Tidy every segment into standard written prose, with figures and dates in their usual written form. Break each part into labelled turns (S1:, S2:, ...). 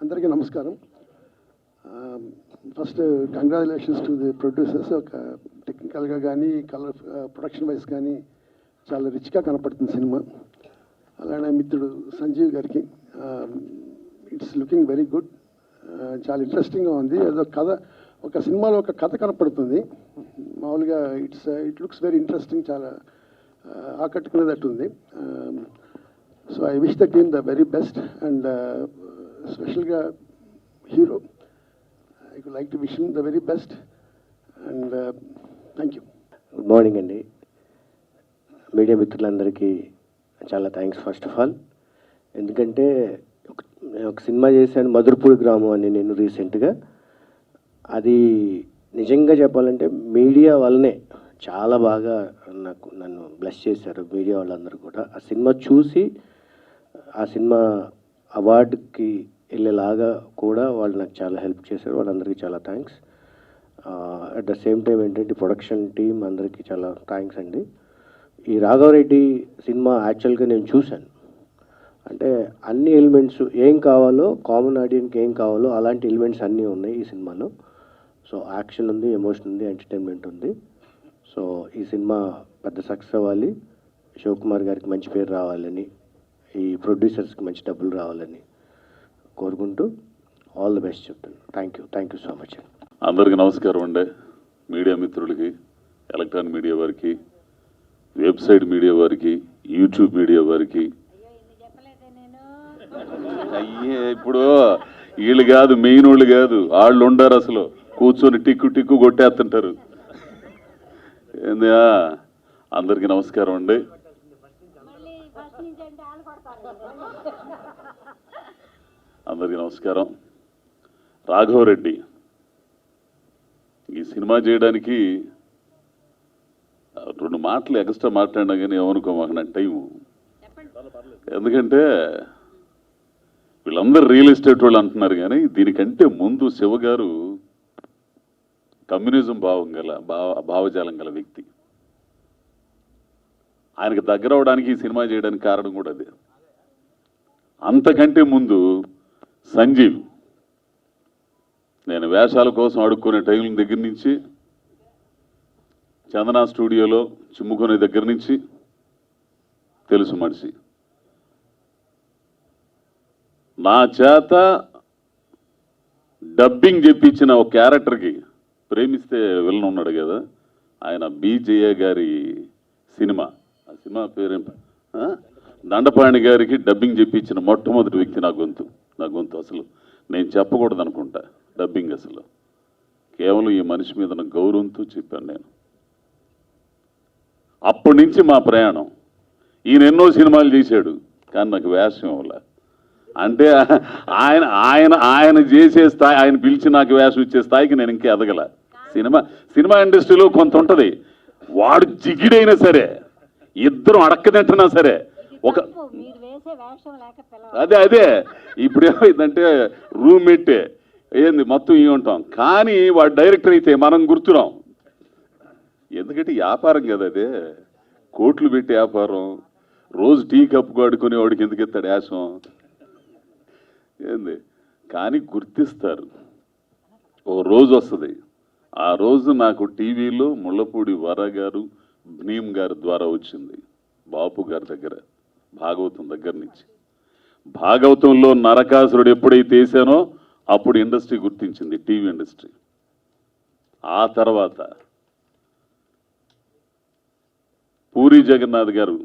S1: అందరికీ నమస్కారం. First congratulations to the producers. ఒక టెక్నికల్గా కానీ కలర్ ప్రొడక్షన్ వైజ్ కానీ చాలా రిచ్గా కనపడుతుంది సినిమా. అలానే మిత్రుడు సంజీవ్ గారికి ఇట్స్ లుకింగ్ వెరీ గుడ్. చాలా ఇంట్రెస్టింగ్గా ఉంది. ఏదో కథ, ఒక సినిమాలో ఒక కథ కనపడుతుంది మామూలుగా. ఇట్ లుక్స్ వెరీ ఇంట్రెస్టింగ్, చాలా ఆకట్టుకునేటట్టు ఉంది. So I wish the team the very best. And స్పెషల్గా hero, I would like to wish him the very best. And thank you.
S2: Good morning అండి. మీడియా మిత్రులందరికీ చాలా థ్యాంక్స్ ఫస్ట్ ఆఫ్ ఆల్. ఎందుకంటే ఒక cinema చేశాను, మధురపూడి గ్రామం అని, నేను రీసెంట్గా. అది నిజంగా చెప్పాలంటే మీడియా వల్లనే చాలా బాగా నన్ను బ్లెస్ చేశారు మీడియా వాళ్ళందరూ కూడా. ఆ సినిమా చూసి ఆ సినిమా అవార్డుకి వెళ్ళేలాగా కూడా వాళ్ళు నాకు చాలా హెల్ప్ చేశారు. వాళ్ళందరికీ చాలా thanks. At the same time ఏంటంటే ప్రొడక్షన్ టీం అందరికీ చాలా థ్యాంక్స్ అండి. ఈ రాఘవరెడ్డి సినిమా యాక్చువల్గా నేను చూశాను. అంటే అన్ని ఎలిమెంట్స్ ఏం కావాలో, కామన్ ఆడియన్కి ఏం కావాలో అలాంటి ఎలిమెంట్స్ అన్నీ ఉన్నాయి ఈ సినిమాలో. సో యాక్షన్ ఉంది, ఎమోషన్ ఉంది, ఎంటర్టైన్మెంట్ ఉంది. సో ఈ సినిమా పెద్ద సక్సెస్ అవ్వాలి, శివకుమార్ గారికి మంచి పేరు రావాలని, ఈ ప్రొడ్యూసర్స్కి మంచి డబ్బులు రావాలని కోరుకుంటూ ఆల్ ది బెస్ట్ చెప్తాను. Thank you so much.
S3: అందరికీ నమస్కారం అండి. మీడియా మిత్రులకి, ఎలక్ట్రానిక్ మీడియా వారికి, వెబ్సైట్ మీడియా వారికి, యూట్యూబ్ మీడియా వారికి. అయ్యే ఇప్పుడు వీళ్ళు కాదు, మెయిన్ వాళ్ళు కాదు, వాళ్ళు ఉండరు అసలు, కూర్చొని టిక్కు టిక్కు కొట్టేస్తుంటారు. ఏందా, అందరికీ నమస్కారం అండి. అందరికీ నమస్కారం. రాఘవరెడ్డి ఈ సినిమా చేయడానికి 2 మాటలు ఎక్స్ట్రా మాట్లాడినా కానీ ఏమనుకోమాక నా టైము. ఎందుకంటే వీళ్ళందరూ రియల్ ఎస్టేట్ వాళ్ళు అంటున్నారు, కానీ దీనికంటే ముందు శివ గారు కమ్యూనిజం భావజాలం గల వ్యక్తి. ఆయనకు దగ్గర అవడానికి ఈ సినిమా చేయడానికి కారణం కూడా అదే. అంతకంటే ముందు సంజీవ్, నేను వేషాల కోసం అడుక్కునే టైం దగ్గర నుంచి, చందనా స్టూడియోలో చిమ్ముకునే దగ్గర నుంచి తెలుసు మనిషి. నా చేత డబ్బింగ్ చెప్పించిన ఒక క్యారెక్టర్కి, ప్రేమిస్తే విలన్ ఉన్నాడు కదా ఆయన, బీజేయ గారి సినిమా, ఆ సినిమా పేరేం, దండపాణి గారికి డబ్బింగ్ చెప్పించిన మొట్టమొదటి వ్యక్తి నా గొంతు అసలు నేను చెప్పకూడదు అనుకుంటా డబ్బింగ్. అసలు కేవలం ఈ మనిషి మీద నా గౌరవంతో చెప్పాను నేను. అప్పటి నుంచి మా ప్రయాణం. ఈయన ఎన్నో సినిమాలు చేశాడు, కానీ నాకు వేషం ఇవ్వాల. అంటే ఆయన చేసే స్థాయి, ఆయన పిలిచి నాకు వేషం ఇచ్చే స్థాయికి నేను ఇంకా ఎదగల. సినిమా ఇండస్ట్రీలో కొంత ఉంటుంది, వాడు జిగిడైనా సరే, ఇద్దరం అడక్కదంటున్నా సరే, ఒక అదే ఇప్పుడు ఏమైందంటే రూమ్మేటే ఏంది మొత్తం ఇవి ఉంటాం, కానీ వాడు డైరెక్టర్ అయితే మనం గుర్తురాం. ఎందుకంటే వ్యాపారం కదా అదే, కోట్లు పెట్టి వ్యాపారం. రోజు టీ కప్పు ఆడుకునే వాడికి ఎందుకు ఎత్తాడు యాసం ఏంది, కానీ గుర్తిస్తారు. ఓ రోజు వస్తుంది, ఆ రోజు నాకు టీవీలో ముళ్ళపూడి వర గారు, భీమ్ గారి ద్వారా వచ్చింది, బాపు గారి దగ్గర, భాగవతం దగ్గర నుంచి. భాగవతంలో నరకాసురుడు ఎప్పుడైతే వేసానో అప్పుడు ఇండస్ట్రీ గుర్తించింది, టీవీ ఇండస్ట్రీ. ఆ తర్వాత పూరి జగన్నాథ్ గారు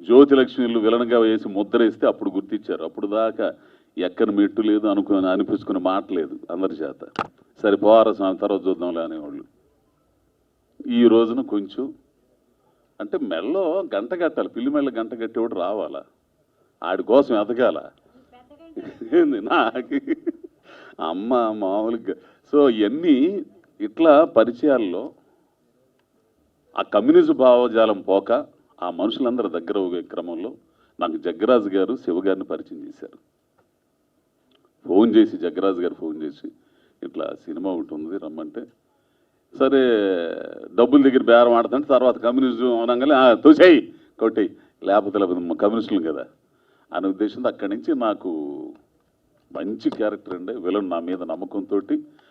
S3: జ్యోతిలక్ష్మిలు విలన్గా వేసి ముద్ర వేస్తే అప్పుడు గుర్తించారు. అప్పుడు దాకా ఎక్కని మెట్టు లేదు, అనిపించుకునే మాట లేదు అందరి చేత. సరే పోవారస్వామి తర్వాత చూద్దాంలే అనేవాళ్ళు. ఈ రోజున కొంచెం అంటే మెల్లో గంట కట్టాలి, పిల్లి మెల్ల గంట కట్టేవాడు రావాలా, ఆడి కోసం ఎదగాల. ఏంది నాకు అమ్మ మామూలుగా. సో ఇవన్నీ ఇట్లా పరిచయాల్లో ఆ కమ్యూనిజం భావజాలం పోక ఆ మనుషులందరూ దగ్గర అయ్యే క్రమంలో నాకు జగ్గరాజు గారు శివగారిని పరిచయం చేశారు. ఫోన్ చేసి, జగ్గరాజు గారు ఫోన్ చేసి ఇట్లా సినిమా ఒకటి ఉంది రమ్మంటే, సరే డబ్బుల దగ్గర బేరం ఆడుతుంటే తర్వాత కమ్యూనిజం అనగానే తోసేయి కొట్టేయి, లేకపోతే కమ్యూనిస్టులు కదా అనే ఉద్దేశంతో అక్కడి నుంచి నాకు మంచి క్యారెక్టర్ అండి, విలన్ నా మీద నమ్మకంతో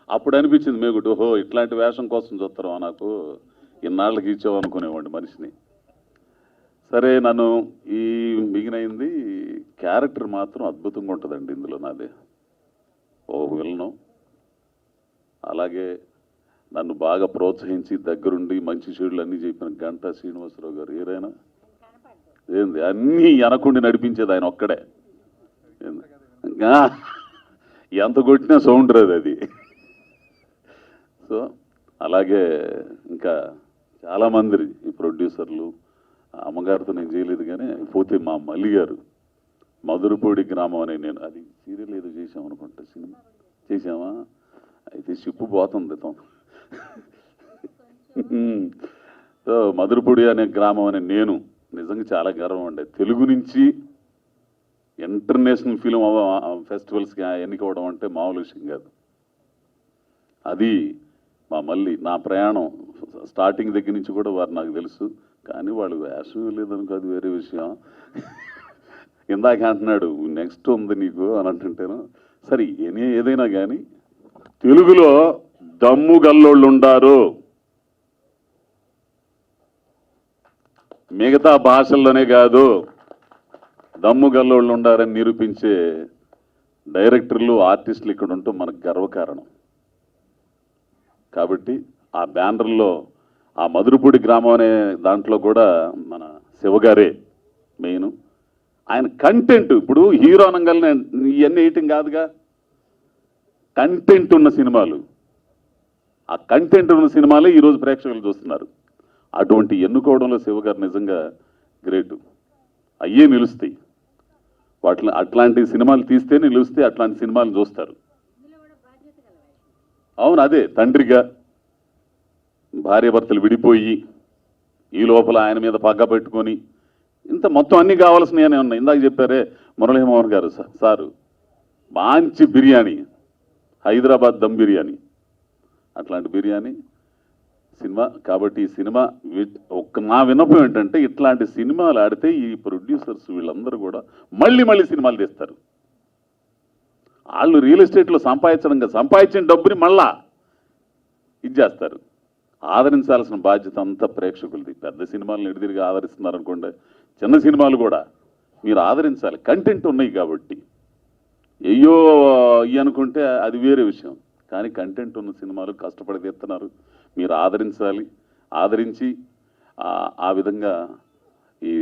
S3: అప్పుడు అనిపించింది మేగుటి, ఓహో ఇట్లాంటి వేషం కోసం చూస్తారా నాకు, ఇన్నాళ్ళకి ఇచ్చావు అనుకునేవాడిని మనిషిని. సరే నన్ను ఈ మిగినైంది క్యారెక్టర్ మాత్రం అద్భుతంగా ఉంటుందండి ఇందులో నాది, ఓ విలను. అలాగే నన్ను బాగా ప్రోత్సహించి దగ్గరుండి మంచి చెడులు అన్నీ చెప్పిన గంటా శ్రీనివాసరావు గారు ఏరైనా ఏంది అన్నీ అనకుండి నడిపించేది ఆయన ఒక్కడే. ఎంత కొట్టినా సౌండ్ రాదు అది. సో అలాగే ఇంకా చాలామంది ఈ ప్రొడ్యూసర్లు, అమ్మగారితో నేను చేయలేదు కానీ పోతే మా మల్లి గారు మధురపూడి గ్రామం అనే, నేను అది సీరియల్ ఏదో చేసాం అనుకుంటా, సినిమా చేసామా అయితే షిప్పు పోతుంది. సో మధురపూడి అనే గ్రామం అనే నేను నిజంగా చాలా గర్వం అండి. తెలుగు నుంచి ఇంటర్నేషనల్ ఫిలిం ఫెస్టివల్స్కి ఎన్నికవడం అంటే మామూలు విషయం కాదు. అది మా మళ్ళీ నా ప్రయాణం స్టార్టింగ్ దగ్గర నుంచి కూడా వారు నాకు తెలుసు, కానీ వాళ్ళు వేషం లేదనుకో అది వేరే విషయం. ఇందాక అంటున్నాడు నెక్స్ట్ ఉంది నీకు అని అంటుంటేను, సరే ఏదైనా కానీ తెలుగులో దమ్ము గల్లోళ్ళు ఉండారు, మిగతా భాషల్లోనే కాదు దమ్ము గల్లోళ్ళు ఉండారని నిరూపించే డైరెక్టర్లు, ఆర్టిస్టులు ఇక్కడ ఉండటం మనకు గర్వకారణం. కాబట్టి ఆ బ్యానర్లో ఆ మధురపూడి గ్రామం అనే దాంట్లో కూడా మన శివగారే మెయిన్. ఆయన కంటెంట్, ఇప్పుడు హీరో అనగానే ఇవన్నీ వేయటం కాదుగా, కంటెంట్ ఉన్న సినిమాలు, ఆ కంటెంట్ ఉన్న సినిమాలే ఈరోజు ప్రేక్షకులు చూస్తున్నారు. అటువంటి ఎన్నుకోవడంలో శివగారు నిజంగా గ్రేటు. అయ్యే నిలుస్తాయి, అట్లాంటి సినిమాలు తీస్తే నిలుస్తే అట్లాంటి సినిమాలు చూస్తారు. అవును, అదే తండ్రిగా భార్యాభర్తలు విడిపోయి ఈ లోపల ఆయన మీద పగ్గ పెట్టుకొని ఇంత మొత్తం అన్నీ కావాల్సినవి ఉన్నాయి. ఇందాక చెప్పారే మురళీమోహన్ గారు సారు, మంచి బిర్యానీ, హైదరాబాద్ దమ్ బిర్యానీ, అట్లాంటి బిర్యానీ సినిమా. కాబట్టి ఈ సినిమా నా విన్నపం ఏంటంటే ఇట్లాంటి సినిమాలు ఆడితే ఈ ప్రొడ్యూసర్స్ వీళ్ళందరూ కూడా మళ్ళీ మళ్ళీ సినిమాలు తీస్తారు. వాళ్ళు రియల్ ఎస్టేట్లో సంపాదించిన డబ్బుని మళ్ళా ఇది చేస్తారు. ఆదరించాల్సిన బాధ్యత అంతా ప్రేక్షకులది. పెద్ద సినిమాలను ఎడిదిరిగా ఆదరిస్తున్నారు అనుకోండి, చిన్న సినిమాలు కూడా మీరు ఆదరించాలి, కంటెంట్ ఉన్నాయి కాబట్టి. అయ్యో అనుకుంటే అది వేరే విషయం, కానీ కంటెంట్ ఉన్న సినిమాలు కష్టపడి తీస్తున్నారు, మీరు ఆదరించాలి. ఆదరించి ఆ విధంగా ఈ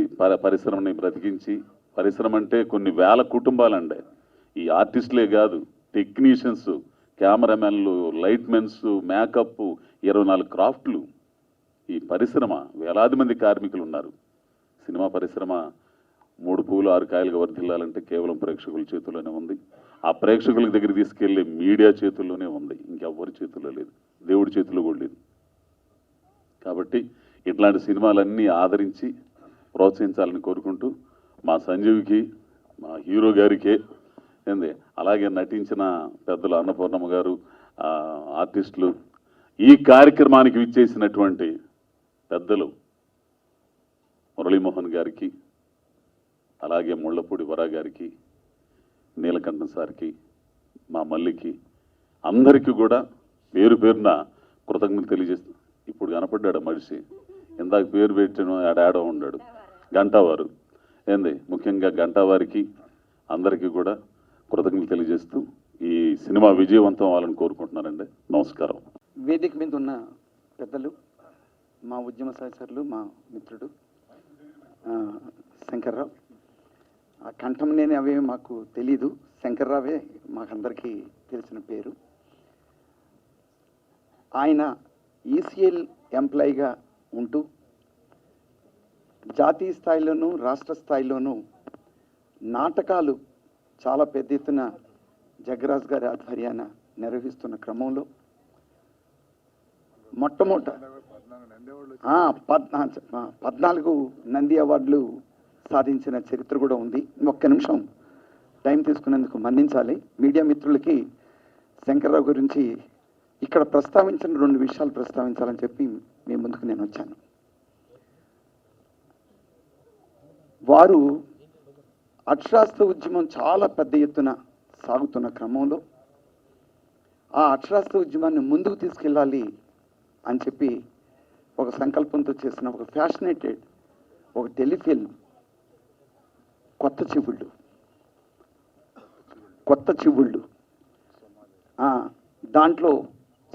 S3: పరిశ్రమని బ్రతికించి, పరిశ్రమ అంటే కొన్ని వేల కుటుంబాలండి, ఈ ఆర్టిస్టులే కాదు, టెక్నీషియన్స్, కెమెరామెన్లు, లైట్మెన్స్, మేకప్, 24 క్రాఫ్ట్లు, ఈ పరిశ్రమ వేలాది మంది కార్మికులు ఉన్నారు. సినిమా పరిశ్రమ 3 పూలు 6 కాయలుగా వర్ధిల్లాలంటే కేవలం ప్రేక్షకుల చేతుల్లోనే ఉంది. ఆ ప్రేక్షకుల దగ్గర తీసుకెళ్లే మీడియా చేతుల్లోనే ఉంది, ఇంకెవ్వరి చేతుల్లో లేదు, దేవుడి చేతుల్లో కూడా లేదు. కాబట్టి ఇట్లాంటి సినిమాలన్నీ ఆదరించి ప్రోత్సహించాలని కోరుకుంటూ, మా సంజీవ్కి, మా హీరో గారికే ఏంది, అలాగే నటించిన పెద్దలు అన్నపూర్ణమ్మ గారు, ఆర్టిస్టులు, ఈ కార్యక్రమానికి విచ్చేసినటువంటి పెద్దలు మురళీమోహన్ గారికి, అలాగే ముళ్ళపూడి వరా గారికి, నీలకంఠం సార్కి, మా మల్లికి, అందరికీ కూడా పేరు పేరున కృతజ్ఞతలు తెలియజేస్తాను. ఇప్పుడు కనపడ్డాడు మనిషి, ఇందాక పేరు పెట్టిన ఆడాడో ఉన్నాడు, గంటావారు ఏంది, ముఖ్యంగా గంటావారికి అందరికీ కూడా కృతజ్ఞతలు తెలియజేస్తూ ఈ సినిమా విజయవంతం అవ్వాలని కోరుకుంటున్నానండి. నమస్కారం.
S4: వేదిక మీద ఉన్న పెద్దలు, మా ఉద్యమ సహచరులు, మా మిత్రుడు శంకర్రావు, ఆ కంఠం లేని అవే మాకు తెలీదు, శంకర్రావే మాకందరికీ తెలిసిన పేరు. ఆయన ఈసీఎల్ ఎంప్లాయీగా ఉంటూ జాతీయ స్థాయిలోనూ రాష్ట్ర స్థాయిలోనూ నాటకాలు చాలా పెద్ద ఎత్తున జగ్గరాజు గారి ఆధ్వర్యాన నిర్వహిస్తున్న క్రమంలో మొట్టమొదట 14 నంది అవార్డులు సాధించిన చరిత్ర కూడా ఉంది. ఒక్క నిమిషం టైం తీసుకునేందుకు మన్నించాలి. మీడియా మిత్రులకి శంకర్రావు గురించి ఇక్కడ ప్రస్తావించిన 2 విషయాలు ప్రస్తావించాలని చెప్పి మీ ముందుకు నేను వచ్చాను. వారు అక్షరాస్యత ఉద్యమం చాలా పెద్ద ఎత్తున సాగుతున్న క్రమంలో ఆ అక్షరాస్యత ఉద్యమాన్ని ముందుకు తీసుకెళ్ళాలి అని చెప్పి ఒక సంకల్పంతో చేసిన ఒక ఫ్యాషనేటెడ్ ఒక టెలిఫిల్మ్ కొత్త చివుళ్ళు దాంట్లో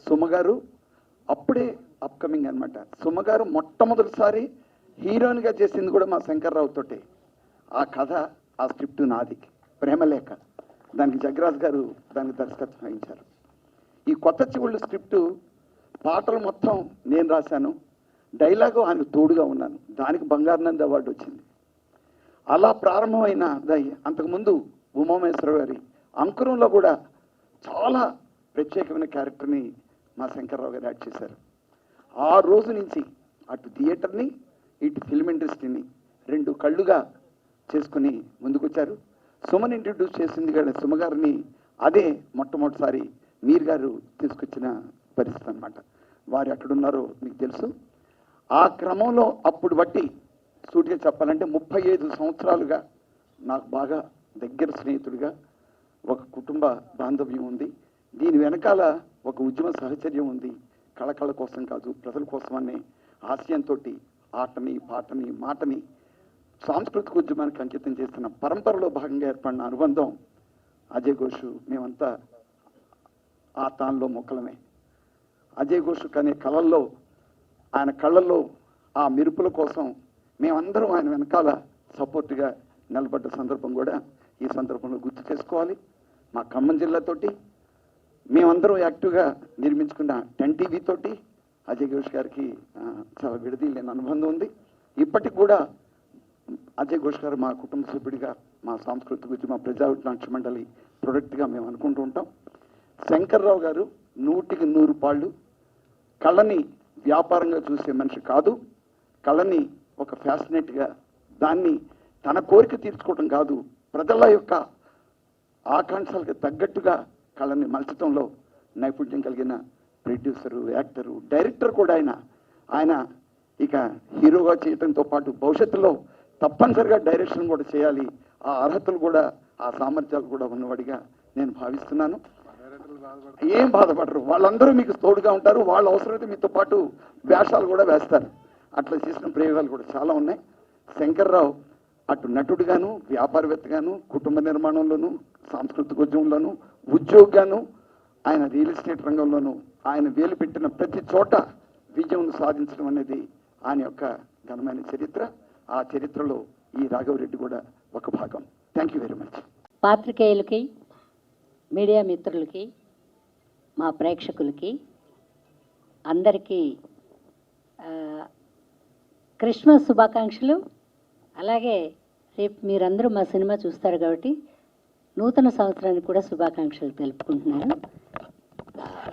S4: సుమగారు అప్పుడే అప్కమింగ్ అనమాట. సుమగారు మొట్టమొదటిసారి హీరోయిన్గా చేసింది కూడా మా శంకర్రావు తోటే. ఆ కథ, ఆ స్క్రిప్ట్ నాది, ప్రేమలేఖ. దానికి జగరాజ్ గారు దానికి దర్శకత్వం వహించారు. ఈ కొత్త చివుళ్ళు స్క్రిప్టు పాటలు మొత్తం నేను రాశాను, డైలాగు ఆయనకు తోడుగా ఉన్నాను. దానికి బంగారు నంది అవార్డు వచ్చింది. అలా ప్రారంభమైన అంతకుముందు ఉమామేశ్వర గారి అంకురంలో కూడా చాలా ప్రత్యేకమైన క్యారెక్టర్ని మా శంకర్రావు గారు యాడ్ చేశారు. ఆ రోజు నుంచి అటు థియేటర్ని ఇటు ఫిల్మ్ ఇండస్ట్రీని రెండు కళ్ళుగా చేసుకుని ముందుకొచ్చారు. సుమన్ ఇంట్రడ్యూస్ చేసింది కానీ సుమగారిని అదే మొట్టమొదటిసారి మీర్ గారు తీసుకొచ్చిన పరిస్థితి అనమాట. వారు ఎక్కడున్నారో మీకు తెలుసు. ఆ క్రమంలో అప్పుడు బట్టి సూటిగా చెప్పాలంటే 35 సంవత్సరాలుగా నాకు బాగా దగ్గర స్నేహితుడిగా ఒక కుటుంబ బాంధవ్యం ఉంది. దీని వెనకాల ఒక ఉద్యమ సహచర్యం ఉంది. కళ కోసం కాదు, ప్రజల కోసం అనే ఆశయంతో ఆటని, పాటని, మాటని సాంస్కృతిక ఉద్యమానికి అంకితం చేస్తున్న పరంపరలో భాగంగా ఏర్పడిన అనుబంధం అజయ్ ఘోష్. మేమంతా ఆ తాన్లో మొక్కలమే. అజయ్ ఘోష్ అనే కళల్లో, ఆయన కళ్ళల్లో ఆ మెరుపుల కోసం మేమందరం ఆయన వెనకాల సపోర్ట్గా నిలబడ్డ సందర్భం కూడా ఈ సందర్భంలో గుర్తు చేసుకోవాలి. మా ఖమ్మం జిల్లాతోటి మేమందరం యాక్టివ్గా నిర్మించుకున్న 10 TV తోటి అజయ్ ఘోష్ గారికి చాలా విడదీయలేని అనుబంధం ఉంది. ఇప్పటికి కూడా అజయ్ ఘోష్ గారు మా కుటుంబ సభ్యుడిగా, మా సాంస్కృతిక ఉద్యమ ప్రజానాట్య మండలి ప్రొడక్ట్గా మేము అనుకుంటూ ఉంటాం. శంకర్రావు గారు 100కి 100 పాళ్ళు కళని వ్యాపారంగా చూసే మనిషి కాదు. కళని ఒక ఫ్యాసినేట్గా, దాన్ని తన కోరిక తీర్చుకోవడం కాదు, ప్రజల యొక్క ఆకాంక్షలకు తగ్గట్టుగా కళని మలచడంలో నైపుణ్యం కలిగిన ప్రొడ్యూసరు, యాక్టరు, డైరెక్టర్ కూడా ఆయన ఇక హీరోగా చేయడంతో పాటు భవిష్యత్తులో తప్పనిసరిగా డైరెక్షన్ కూడా చేయాలి. ఆ అర్హతలు కూడా, ఆ సామర్థ్యాలు కూడా ఉన్నవాడిగా నేను భావిస్తున్నాను. ఏం బాధపడరు, వాళ్ళందరూ మీకు తోడుగా ఉంటారు. వాళ్ళ అవసరమైతే మీతో పాటు వేషాలు కూడా వేస్తారు. అట్లా చేసిన ప్రయోగాలు కూడా చాలా ఉన్నాయి. శంకర్రావు అటు నటుడుగాను, వ్యాపారవేత్తగాను, కుటుంబ నిర్మాణంలోను, సాంస్కృతిక ఉద్యమంలోను, ఉద్యోగిగాను, ఆయన రియల్ ఎస్టేట్ రంగంలోనూ ఆయన వేలు పెట్టిన ప్రతి చోట విజయం సాధించడం అనేది ఆయన యొక్క ఘనమైన చరిత్ర. ఆ చరిత్రలో ఈ రాఘవరెడ్డి కూడా ఒక భాగం. Thank you very much.
S5: పాత్రికేయులకి, మీడియా మిత్రులకి, మా ప్రేక్షకులకి అందరికీ క్రిస్మస్ శుభాకాంక్షలు. అలాగే రేపు మీరందరూ మా సినిమా చూస్తారు కాబట్టి నూతన సంవత్సరానికి కూడా శుభాకాంక్షలు తెలుపుకుంటున్నాను.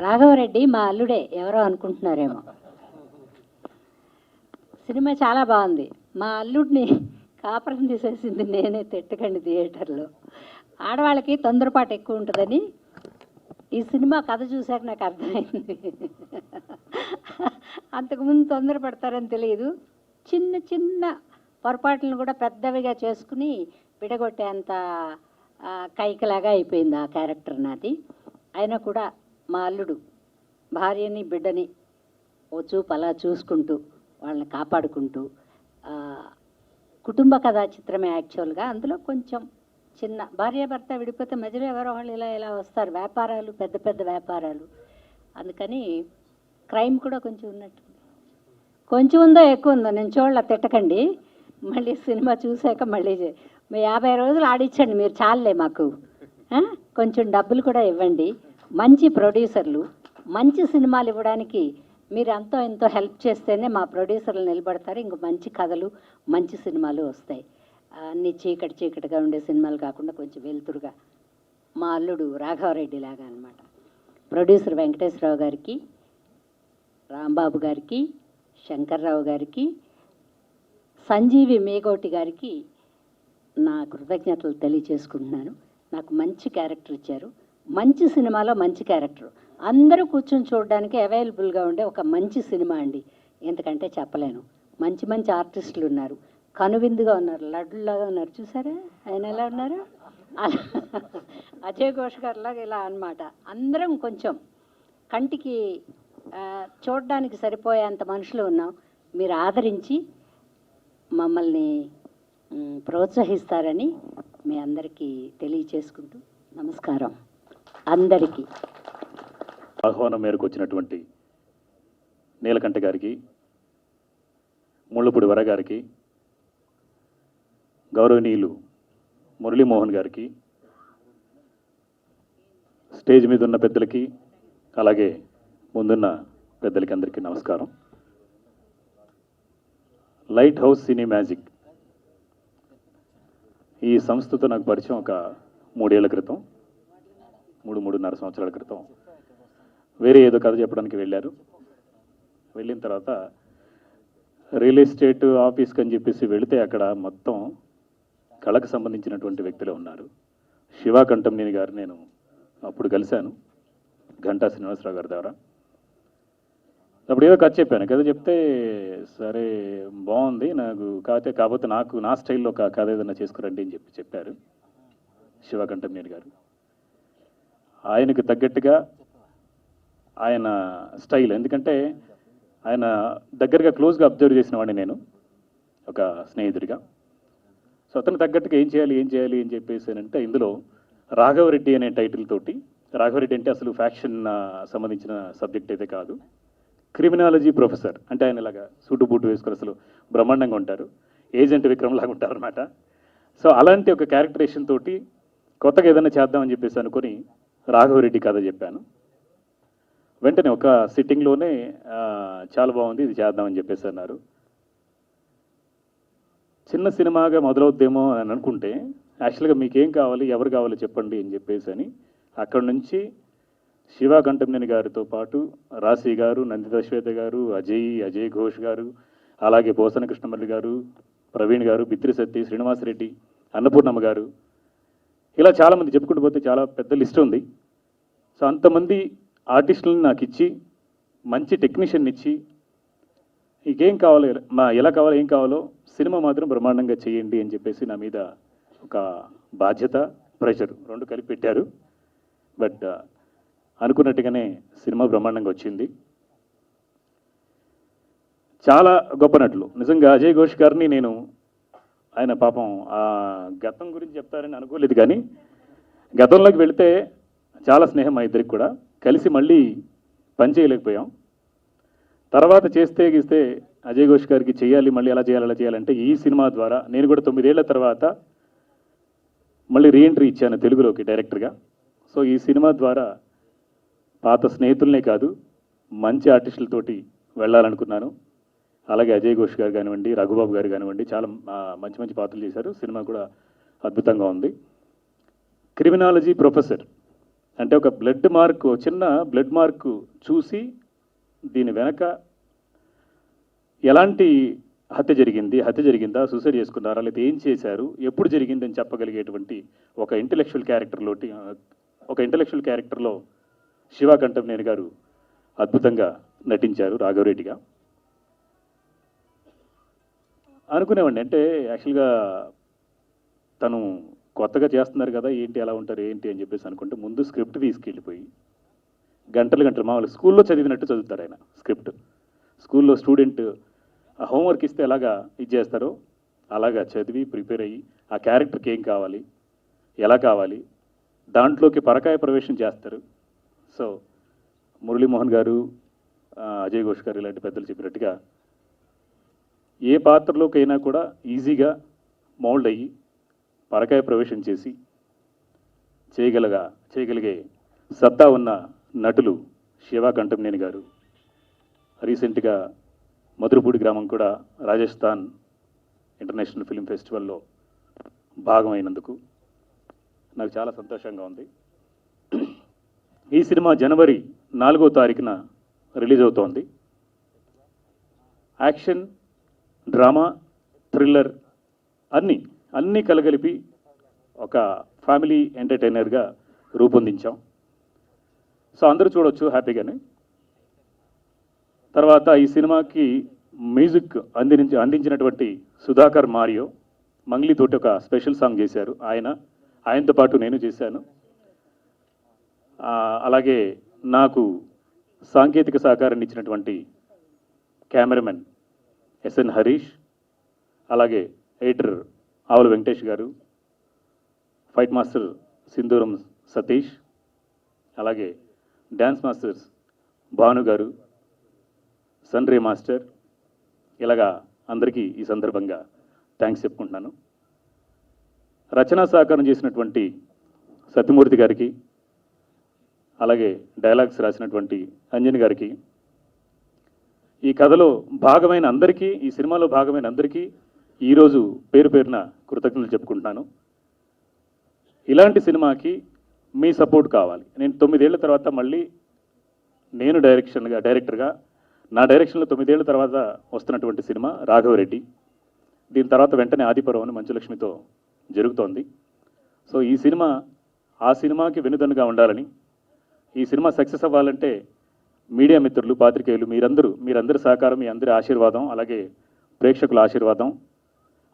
S5: రాఘవరెడ్డి మా అల్లుడే, ఎవరో అనుకుంటున్నారేమో. సినిమా చాలా బాగుంది. మా అల్లుడిని కాపురం తీసేసింది నేనే, తిట్టకండి థియేటర్లో. ఆడవాళ్ళకి తొందరపాటు ఎక్కువ ఉంటుందని ఈ సినిమా కథ చూశాక నాకు అర్థమైంది. అంతకుముందు తొందరపడతారని తెలియదు. చిన్న చిన్న పొరపాట్లను కూడా పెద్దవిగా చేసుకుని విడగొట్టేంత కైకలాగా అయిపోయింది ఆ క్యారెక్టర్ నాది. అయినా కూడా మా అల్లుడు భార్యని, బిడ్డని ఓ చూపు అలా చూసుకుంటూ, వాళ్ళని కాపాడుకుంటూ, కుటుంబ కథా చిత్రమే యాక్చువల్గా. అందులో కొంచెం చిన్న భార్యాభర్త విడిపోతే మధ్యలో ఎవరో వాళ్ళు ఇలా వస్తారు, వ్యాపారాలు, పెద్ద పెద్ద వ్యాపారాలు. అందుకని క్రైమ్ కూడా కొంచెం ఉన్నట్టు. కొంచెం ఉందో ఎక్కువ ఉందో నేను చూడలే, తిట్టకండి. మళ్ళీ సినిమా చూశాక మళ్ళీ 50 రోజులు ఆడించండి మీరు, చాలులే మాకు. కొంచెం డబ్బులు కూడా ఇవ్వండి. మంచి ప్రొడ్యూసర్లు మంచి సినిమాలు ఇవ్వడానికి మీరు అంతో ఎంతో హెల్ప్ చేస్తేనే మా ప్రొడ్యూసర్లు నిలబడతారు. ఇంక మంచి కథలు, మంచి సినిమాలు వస్తాయి. అన్నీ చీకటిగా ఉండే సినిమాలు కాకుండా కొంచెం వెలుతురుగా మా అల్లుడు రాఘవరెడ్డి లాగా అనమాట. ప్రొడ్యూసర్ వెంకటేశ్వరరావు గారికి, రాంబాబు గారికి, శంకర్రావు గారికి, సంజీవి మేగోటి గారికి నా కృతజ్ఞతలు తెలియచేసుకుంటున్నాను. నాకు మంచి క్యారెక్టర్ ఇచ్చారు. మంచి సినిమాలో మంచి క్యారెక్టర్, అందరూ కూర్చొని చూడడానికి అవైలబుల్గా ఉండే ఒక మంచి సినిమా అండి. ఎందుకంటే చెప్పలేను. మంచి మంచి ఆర్టిస్టులు ఉన్నారు, కనువిందుగా ఉన్నారు, లడ్డులాగా ఉన్నారు. చూసారా ఆయన ఎలా ఉన్నారు? అలా అజయ్ ఘోష్ గారిలాగా ఇలా అన్నమాట. అందరం కొంచెం కంటికి చూడడానికి సరిపోయేంత మనుషులు ఉన్నాం. మీరు ఆదరించి మమ్మల్ని ప్రోత్సహిస్తారని మీ అందరికీ తెలియచేసుకుంటూ నమస్కారం అందరికీ.
S6: ఆహ్వానం మేరకు వచ్చినటువంటి నీలకంఠ గారికి, ముళ్ళపూడి వర గారికి, గౌరవనీయులు మురళీమోహన్ గారికి, స్టేజ్ మీద ఉన్న పెద్దలకి, అలాగే ముందున్న పెద్దలకి అందరికీ నమస్కారం. లైట్ హౌస్ సినీ మ్యాజిక్ ఈ సంస్థతో నాకు పరిచయం ఒక 3 ఏళ్ల క్రితం, 3.5 సంవత్సరాల క్రితం. వేరే ఏదో కథ చెప్పడానికి వెళ్ళారు. వెళ్ళిన తర్వాత రియల్ ఎస్టేట్ ఆఫీస్కి అని చెప్పేసి వెళితే అక్కడ మొత్తం కళకు సంబంధించినటువంటి వ్యక్తులే ఉన్నారు. శివ కంఠంనేని గారు నేను అప్పుడు కలిశాను ఘంటా శ్రీనివాసరావు గారి ద్వారా. అప్పుడు ఏదో కథ చెప్పాను. కథ చెప్తే సరే బాగుంది నాకు కాకపోతే నాకు నా స్టైల్లో ఒక కథ ఏదైనా చేసుకురండి అని చెప్పారు శివ కంఠంనేని గారు. ఆయనకు తగ్గట్టుగా ఆయన స్టైల్, ఎందుకంటే ఆయన దగ్గరగా క్లోజ్గా అబ్జర్వ్ చేసిన వాడిని నేను ఒక స్నేహితుడిగా. సో అతను తగ్గట్టుగా ఏం చేయాలి అని చెప్పేసి అంటే ఇందులో రాఘవరెడ్డి అనే టైటిల్ తోటి, రాఘవరెడ్డి అంటే అసలు ఫ్యాక్షన్ సంబంధించిన సబ్జెక్ట్ అయితే కాదు, క్రిమినాలజీ ప్రొఫెసర్. అంటే ఆయన ఇలాగా సూటు బూటు వేసుకొని అసలు బ్రహ్మాండంగా ఉంటారు, ఏజెంట్ విక్రమ్ లాగా ఉంటారు అనమాట. సో అలాంటి ఒక క్యారెక్టరేషన్ తోటి కొత్తగా ఏదైనా చేద్దామని చెప్పేసి అనుకొని రాఘవరెడ్డి కథ చెప్పాను. వెంటనే ఒక సిట్టింగ్లోనే చాలా బాగుంది, ఇది చేద్దామని చెప్పేసి అన్నారు. చిన్న సినిమాగా మొదలవుద్దేమో అని అనుకుంటే యాక్చువల్గా మీకేం కావాలి, ఎవరు కావాలో చెప్పండి అని చెప్పేసి అని అక్కడ నుంచి శివ కంఠంనేని గారితో పాటు రాశి గారు, నందిత శ్వేత గారు, అజయ్ ఘోష్ గారు, అలాగే పోసన కృష్ణమల్లి గారు, ప్రవీణ్ గారు, బిత్రి సత్తి, శ్రీనివాసరెడ్డి, అన్నపూర్ణమ్మ గారు, ఇలా చాలామంది చెప్పుకుంటూ పోతే చాలా పెద్ద లిస్ట్ ఉంది. సో అంతమంది ఆర్టిస్టులను నాకు ఇచ్చి, మంచి టెక్నీషియన్ ఇచ్చి, ఇంకేం కావాలో ఎలా కావాలో ఏం కావాలో సినిమా మాత్రం బ్రహ్మాండంగా చేయండి అని చెప్పేసి నా మీద ఒక బాధ్యత, ప్రెషర్ 2 కలిపి పెట్టారు. బట్ అనుకున్నట్టుగానే సినిమా బ్రహ్మాండంగా వచ్చింది. చాలా గొప్ప నటులు నిజంగా. అజయ్ ఘోష్ గారిని నేను ఆయన పాపం ఆ గతం గురించి చెప్తారని అనుకోలేదు, కానీ గతంలోకి వెళితే చాలా స్నేహం మా ఇద్దరికి కూడా. కలిసి మళ్ళీ పని చేయలేకపోయాం. తర్వాత చేస్తే గీస్తే అజయ్ ఘోష్ గారికి చేయాలి, మళ్ళీ అలా చేయాలంటే ఈ సినిమా ద్వారా నేను కూడా 9 ఏళ్ల తర్వాత మళ్ళీ రీఎంట్రీ ఇచ్చాను తెలుగులోకి డైరెక్టర్గా. సో ఈ సినిమా ద్వారా పాత స్నేహితులనే కాదు, మంచి ఆర్టిస్టులతోటి వెళ్ళాలనుకున్నాను. అలాగే అజయ్ ఘోష్ గారు కానివ్వండి, రఘుబాబు గారు కానివ్వండి, చాలా మంచి పాత్రలు చేశారు. సినిమా కూడా అద్భుతంగా ఉంది. క్రిమినాలజీ ప్రొఫెసర్ అంటే ఒక చిన్న బ్లడ్ మార్క్ చూసి దీని వెనక ఎలాంటి హత్య జరిగిందా, సూసైడ్ చేసుకున్నారా, లేదా ఏం చేశారు, ఎప్పుడు జరిగిందని చెప్పగలిగేటువంటి ఒక ఇంటెలెక్చువల్ క్యారెక్టర్లో శివ కంఠంనేని గారు అద్భుతంగా నటించారు రాఘవరెడ్డిగా. అనుకునేవాడిని, అంటే యాక్చువల్గా తను కొత్తగా చేస్తున్నారు కదా, ఏంటి అలా ఉంటారు ఏంటి అని చెప్పేసి అనుకుంటే ముందు స్క్రిప్ట్ తీసుకెళ్ళిపోయి గంటలు మామూలు స్కూల్లో చదివినట్టు చదువుతారు ఆయన స్క్రిప్ట్. స్కూల్లో స్టూడెంట్ హోంవర్క్ ఇస్తే ఎలాగా ఇది చేస్తారో అలాగా చదివి ప్రిపేర్ అయ్యి ఆ క్యారెక్టర్కి ఏం కావాలి, ఎలా కావాలి, దాంట్లోకి పరకాయ ప్రవేశం చేస్తారు. సో మురళీమోహన్ గారు, అజయ్ ఘోష్ గారు ఇలాంటి పెద్దలు చెప్పినట్టుగా ఏ పాత్రలోకైనా కూడా ఈజీగా మౌల్డ్ అయ్యి పరకాయ ప్రవేశం చేసి చేయగలిగే సత్తా ఉన్న నటులు శివ కంఠంనేని గారు. రీసెంట్గా మధురపూడి గ్రామం కూడా రాజస్థాన్ ఇంటర్నేషనల్ ఫిల్మ్ ఫెస్టివల్లో భాగమైనందుకు నాకు చాలా సంతోషంగా ఉంది. ఈ సినిమా జనవరి 4వ తారీఖున రిలీజ్ అవుతోంది. యాక్షన్, డ్రామా, థ్రిల్లర్ అన్నీ కలగలిపి ఒక ఫ్యామిలీ ఎంటర్టైనర్గా రూపొందించాం. సో అందరూ చూడొచ్చు హ్యాపీగానే. తర్వాత ఈ సినిమాకి మ్యూజిక్ అందించినటువంటి సుధాకర్ మారియో మంగ్లీతోటి ఒక స్పెషల్ సాంగ్ చేశారు. ఆయనతో పాటు నేను చేశాను. అలాగే నాకు సాంకేతిక సహకారాన్ని ఇచ్చినటువంటి కెమెరామెన్ ఎస్ఎన్ హరీష్, అలాగే ఎడిటర్ ఆవుల వెంకటేష్ గారు, ఫైట్ మాస్టర్ సింధూరం సతీష్, అలాగే డ్యాన్స్ మాస్టర్స్ భాను గారు, సన్రే మాస్టర్, ఇలాగా అందరికీ ఈ సందర్భంగా థ్యాంక్స్ చెప్పుకుంటున్నాను. రచనా సహకారం చేసినటువంటి సత్యమూర్తి గారికి, అలాగే డైలాగ్స్ రాసినటువంటి అంజని గారికి, ఈ కథలో భాగమైన అందరికీ, ఈ సినిమాలో భాగమైన అందరికీ ఈరోజు పేరు పేరున కృతజ్ఞతలు చెప్పుకుంటున్నాను. ఇలాంటి సినిమాకి మీ సపోర్ట్ కావాలి. నేను 9 ఏళ్ల తర్వాత మళ్ళీ నేను డైరెక్టర్గా నా డైరెక్షన్లో 9 ఏళ్ల తర్వాత వస్తున్నటువంటి సినిమా రాఘవరెడ్డి. దీని తర్వాత వెంటనే ఆదిపర్వం అని మంచులక్ష్మితో జరుగుతోంది. సో ఈ సినిమా ఆ సినిమాకి వెనుదన్నుగా ఉండాలని, ఈ సినిమా సక్సెస్ అవ్వాలంటే మీడియా మిత్రులు, పాత్రికేయులు మీరందరి సహకారం, మీ అందరి ఆశీర్వాదం, అలాగే ప్రేక్షకుల ఆశీర్వాదం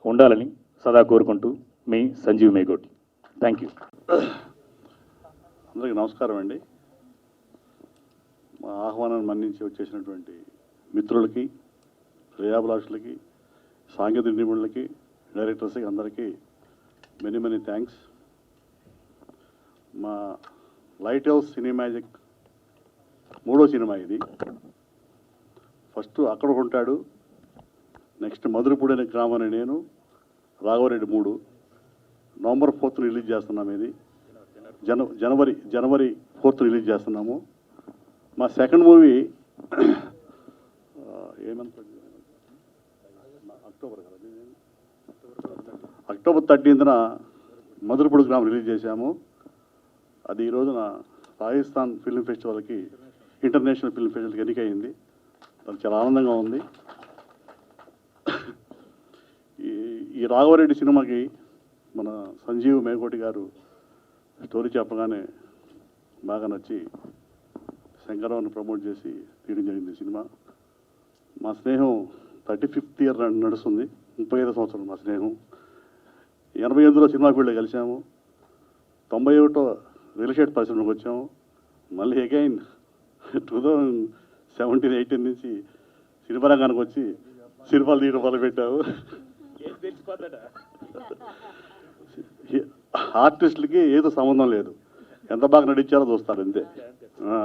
S6: ఉండాలని సదా కోరుకుంటూ మీ సంజీవ్ మేగోటి. Thank you.
S7: అందరికీ నమస్కారం అండి. మా ఆహ్వానాన్ని మన్నించి వచ్చేసినటువంటి మిత్రులకి, శ్రేయాభిలాషులకి, సాంకేతిక నిపుణులకి, డైరెక్టర్స్కి అందరికీ మెనీ థ్యాంక్స్. మా లైట్ హౌస్ సినిమాజిక్ 3వ సినిమా ఇది. ఫస్ట్ అక్కడ ఉంటాడు, నెక్స్ట్ మధురపూడి అనే గ్రామం అని నేను, రాఘవరెడ్డి 3 నవంబర్ 4th రిలీజ్ చేస్తున్నాము. ఇది జనవరి 4th రిలీజ్ చేస్తున్నాము. మా second movie October 13th Madhurapudi గ్రామం రిలీజ్ చేశాము. అది ఈ రోజున రాజస్థాన్ ఫిల్మ్ ఫెస్టివల్కి, ఇంటర్నేషనల్ ఫిల్మ్ ఫెస్టివల్కి ఎన్నికయింది. అది చాలా ఆనందంగా ఉంది. ఈ రాఘవరెడ్డి సినిమాకి మన సంజీవ్ మేగోటి గారు స్టోరీ చెప్పగానే బాగా నచ్చి శంకరరావుని ప్రమోట్ చేసి తీయడం జరిగింది సినిమా. మా స్నేహం 35th ఇయర్ నడుస్తుంది. 35వ సంవత్సరం మా స్నేహం. 88లో సినిమా ఫీల్డ్లో కలిసాము. 91 రియల్ ఎస్టేట్ పరిశ్రమకు వచ్చాము. మళ్ళీ అగైన్ 2017-18 నుంచి సినిమా రంగానికి వచ్చి సినిమాలు తీయడం మొదలుపెట్టాము. ఆర్టిస్టులకి ఏదో సంబంధం లేదు, ఎంత బాగా నటించారో చూస్తారు అంతే.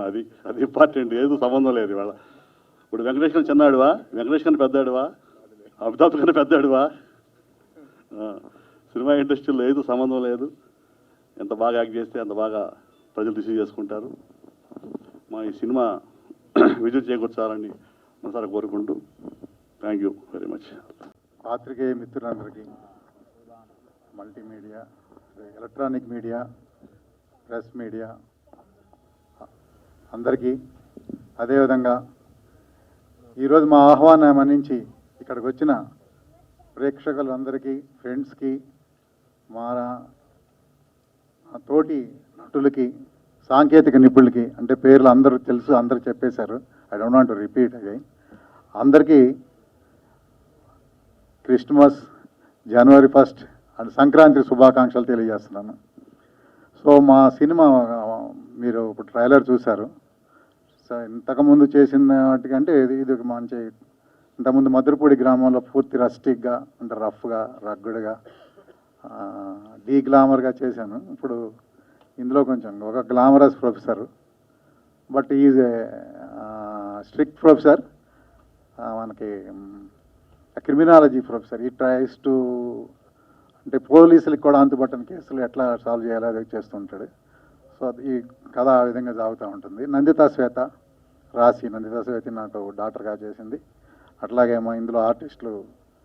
S7: అది ఇంపార్టెంట్. ఏదో సంబంధం లేదు ఇవాళ. ఇప్పుడు వెంకటేష్ గారు చిన్నాడువా, వెంకటేష్ గారిని పెద్దాడువా, అమితాబ్ గారిని పెద్దాడువా, సినిమా ఇండస్ట్రీలో ఏదో సంబంధం లేదు. ఎంత బాగా యాక్ట్ చేస్తే అంత బాగా ప్రజలు రిసీవ్ చేసుకుంటారు. మా ఈ సినిమా విజయం చేకూర్చాలని మనసారా కోరుకుంటూ థ్యాంక్ యూ వెరీ మచ్.
S8: పాత్రికేయ మిత్రులందరికీ, multimedia, electronic media, press media అందరికీ, అదేవిధంగా ఈరోజు మా ఆహ్వానం మన్నించి ఇక్కడికి వచ్చిన ప్రేక్షకులందరికీ, ఫ్రెండ్స్కి, మా తోటి నటులకి, సాంకేతిక నిపుణులకి, అంటే పేర్లు అందరూ తెలుసు, అందరూ చెప్పేశారు, I don't want to repeat again. అందరికీ క్రిస్మస్, జనవరి 1st అండ్ సంక్రాంతి శుభాకాంక్షలు తెలియజేస్తున్నాను. సో మా సినిమా మీరు ఇప్పుడు ట్రైలర్ చూశారు. సో ఇంతకుముందు చేసిన వాటికంటే ఇది మంచి, ఇంతకుముందు మధురపూడి గ్రామంలో పూర్తి రస్టిక్గా, అంటే రఫ్గా, రగ్గుడ్గా, గ్లామర్గా చేశాను. ఇప్పుడు ఇందులో కొంచెం ఒక glamorous professor, but is a strict professor, మనకి క్రిమినాలజీ ప్రొఫెసర్. ఈ ట్రైస్ టు, అంటే పోలీసులకు కూడా అంతుపట్టని కేసులు ఎట్లా సాల్వ్ చేయాలో అది చేస్తుంటాడు. సో ఈ కథ ఆ విధంగా సాగుతూ ఉంటుంది. నందితా శ్వేత నాకు డాక్టర్గా చేసింది. అట్లాగే మా ఇందులో ఆర్టిస్టులు,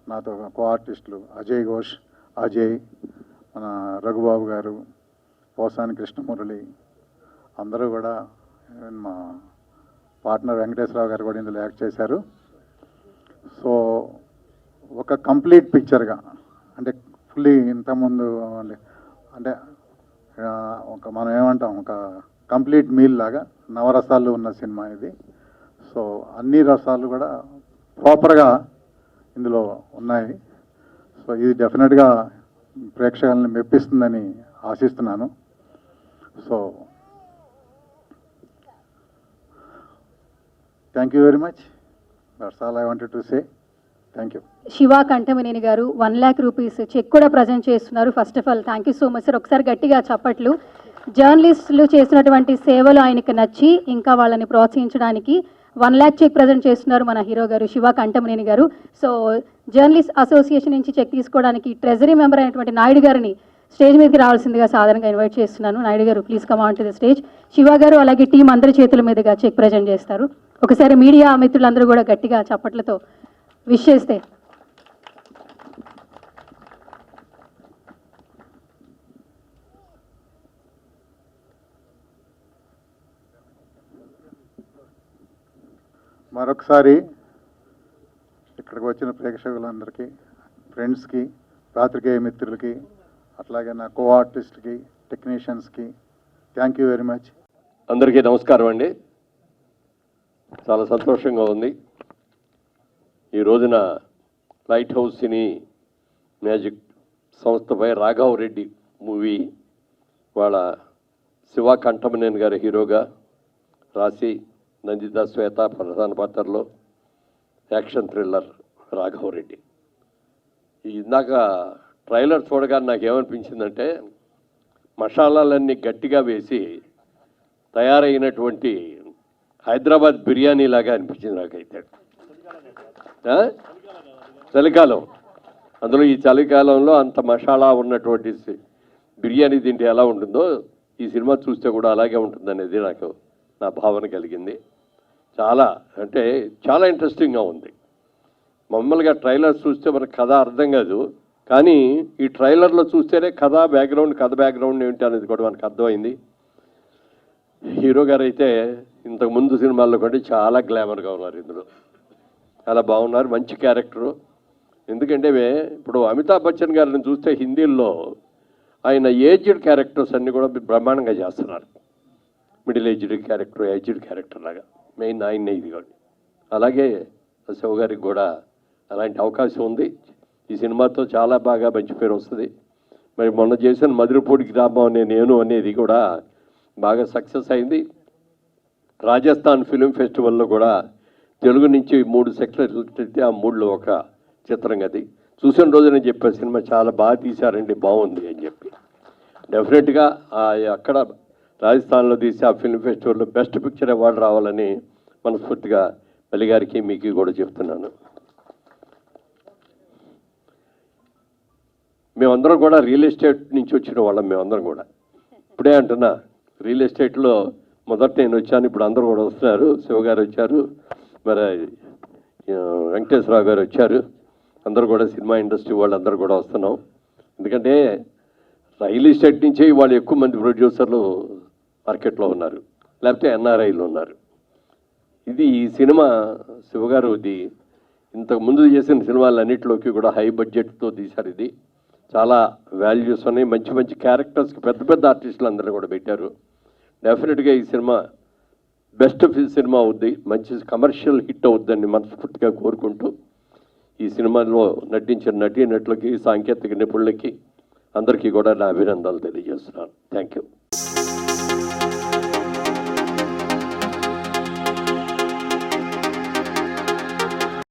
S8: నాతో కో ఆర్టిస్టులు అజయ్ ఘోష్, అజయ్, మన రఘుబాబు గారు, పోసాని కృష్ణమురళి, అందరూ కూడా, మా పార్ట్నర్ వెంకటేశ్వరరావు గారు కూడా ఇందులో యాక్ట్ చేశారు. సో ఒక కంప్లీట్ పిక్చర్గా, అంటే ఫుల్లీ ఇంతకుముందు అంటే ఒక మనం ఏమంటాం, ఒక కంప్లీట్ మీల్ లాగా నవరసాలు ఉన్న సినిమా ఇది. సో అన్ని రసాలు కూడా ప్రాపర్గా ఇందులో ఉన్నాయి. సో ఇది డెఫినెట్గా ప్రేక్షకులను మెప్పిస్తుందని ఆశిస్తున్నాను. So thank you very much. That's all I wanted to say. Thank you.
S9: Shiva Kantamaneni గారు 1 lakh రూపీస్ చెక్ కూడా ప్రజెంట్ చేస్తున్నారు. First of all thank you so much sir. ఒకసారి గట్టిగా చప్పట్లు. జర్నలిస్టులు చేసినటువంటి సేవలు ఆయనకి నచ్చి ఇంకా వాళ్ళని ప్రోత్సహించడానికి 1 lakh చెక్ ప్రజెంట్ చేస్తున్నారు మన హీరో గారు శివ కంఠమనేని గారు. సో జర్నలిస్ట్ అసోసియేషన్ నుంచి చెక్ తీసుకోవడానికి ట్రెజరీ మెంబర్ అయినటువంటి నాయుడు గారిని స్టేజ్ మీదకి రావాల్సిందిగా సాధారణంగా ఇన్వైట్ చేస్తున్నాను. నాయుడు గారు please come on to the stage. Shiva గారు అలాగే టీం అందరి చేతుల మీదుగా చెక్ ప్రజెంట్ చేస్తారు. ఒకసారి మీడియా మిత్రులందరూ కూడా గట్టిగా చప్పట్లతో విష్ చేస్తే.
S8: మరొకసారి ఇక్కడికి వచ్చిన ప్రేక్షకులందరికీ, ఫ్రెండ్స్కి, పాత్రికేయ మిత్రులకి, అట్లాగే నా కో ఆర్టిస్ట్కి, టెక్నీషియన్స్కి థ్యాంక్ యూ వెరీ మచ్.
S10: అందరికీ నమస్కారం అండి. చాలా సంతోషంగా ఉంది. ఈ రోజున లైట్ హౌస్ సినీ మ్యాజిక్ సంస్థపై రాఘవ్ రెడ్డి మూవీ వాళ్ళ శివ కంఠమనేని గారి హీరోగా రాసి నందిత శ్వేత ప్రధాన పాత్రలో యాక్షన్ థ్రిల్లర్ రాఘవ్ రెడ్డి. ఇందాక ట్రైలర్ చూడగానే నాకు ఏమనిపించిందంటే మసాలాలన్నీ గట్టిగా వేసి తయారైనటువంటి హైదరాబాద్ బిర్యానీ లాగా అనిపించింది నాకైతే. చలికాలం, అందులో ఈ చలికాలంలో అంత మసాలా ఉన్నటువంటి బిర్యానీ తింటే ఎలా ఉంటుందో ఈ సినిమా చూస్తే కూడా అలాగే ఉంటుందనేది నాకు నా భావన కలిగింది. అంటే చాలా ఇంట్రెస్టింగ్గా ఉంది. మామూలుగా ట్రైలర్ చూస్తే మనకు కథ అర్థం కాదు, కానీ ఈ ట్రైలర్లో చూస్తేనే కథ బ్యాక్గ్రౌండ్ ఏంటి అనేది కూడా మనకు అర్థమైంది. హీరో గారు అయితే ఇంతకు ముందు సినిమాల్లో కంటే చాలా గ్లామర్గా ఉన్నారు. ఇందులో చాలా బాగున్నారు, మంచి క్యారెక్టరు. ఎందుకంటే ఇప్పుడు అమితాబ్ బచ్చన్ గారిని చూస్తే హిందీల్లో ఆయన ఏజ్డ్ క్యారెక్టర్స్ అన్నీ కూడా బ్రహ్మాండంగా చేస్తున్నారు. మిడిల్ ఏజ్డ్ క్యారెక్టర్ లాగా మెయిన్ ఆయన్నే ఇది కాదు. అలాగే శివ గారికి కూడా అలాంటి అవకాశం ఉంది. ఈ సినిమాతో చాలా బాగా మంచి పేరు వస్తుంది. మరి మొన్న చేసిన మధురపూడి గ్రామం అనేది కూడా బాగా సక్సెస్ అయింది. రాజస్థాన్ ఫిలిం ఫెస్టివల్లో కూడా తెలుగు నుంచి 3 సెక్టర్లు అయితే ఆ 3లో ఒక చిత్రం అది చూసిన రోజు నేను చెప్పే సినిమా చాలా బాగా తీశారండి, బాగుంది అని చెప్పి. డెఫినెట్గా అక్కడ రాజస్థాన్లో తీసి ఆ ఫిల్మ్ ఫెస్టివల్లో బెస్ట్ పిక్చర్ అవార్డు రావాలని మనస్ఫూర్తిగా మల్లి గారికి మీకు కూడా చెప్తున్నాను. మేమందరం కూడా రియల్ ఎస్టేట్ నుంచి వచ్చిన వాళ్ళం. మేమందరం కూడా ఇప్పుడే అంటున్నా, రియల్ ఎస్టేట్లో మొదట నేను వచ్చాను, ఇప్పుడు అందరూ కూడా వస్తున్నారు. శివ గారు వచ్చారు, మరి వెంకటేశ్వరరావు గారు వచ్చారు. అందరూ కూడా సినిమా ఇండస్ట్రీ వాళ్ళు అందరూ కూడా వస్తున్నాం. ఎందుకంటే రియల్ ఎస్టేట్ నుంచి వాళ్ళు ఎక్కువ మంది ప్రొడ్యూసర్లు మార్కెట్లో ఉన్నారు, లేకపోతే ఎన్ఆర్ఐలు ఉన్నారు. ఈ సినిమా శివగారు ఇంతకు ముందు చేసిన సినిమాలన్నింటిలోకి కూడా హై బడ్జెట్తో తీశారు. ఇది చాలా వాల్యూస్ ఉన్నాయి, మంచి మంచి క్యారెక్టర్స్కి పెద్ద ఆర్టిస్టులు అందరూ కూడా పెట్టారు. డెఫినెట్గా ఈ సినిమా బెస్ట్ సినిమా అవుద్ది, మంచి కమర్షియల్ హిట్ అవుద్దని మనస్ఫూర్తిగా కోరుకుంటూ ఈ సినిమాలో నటించిన నటీనటులకి, సాంకేతిక నిపుణులకి అందరికీ కూడా నా అభినందనలు తెలియజేస్తున్నాను. Thank you.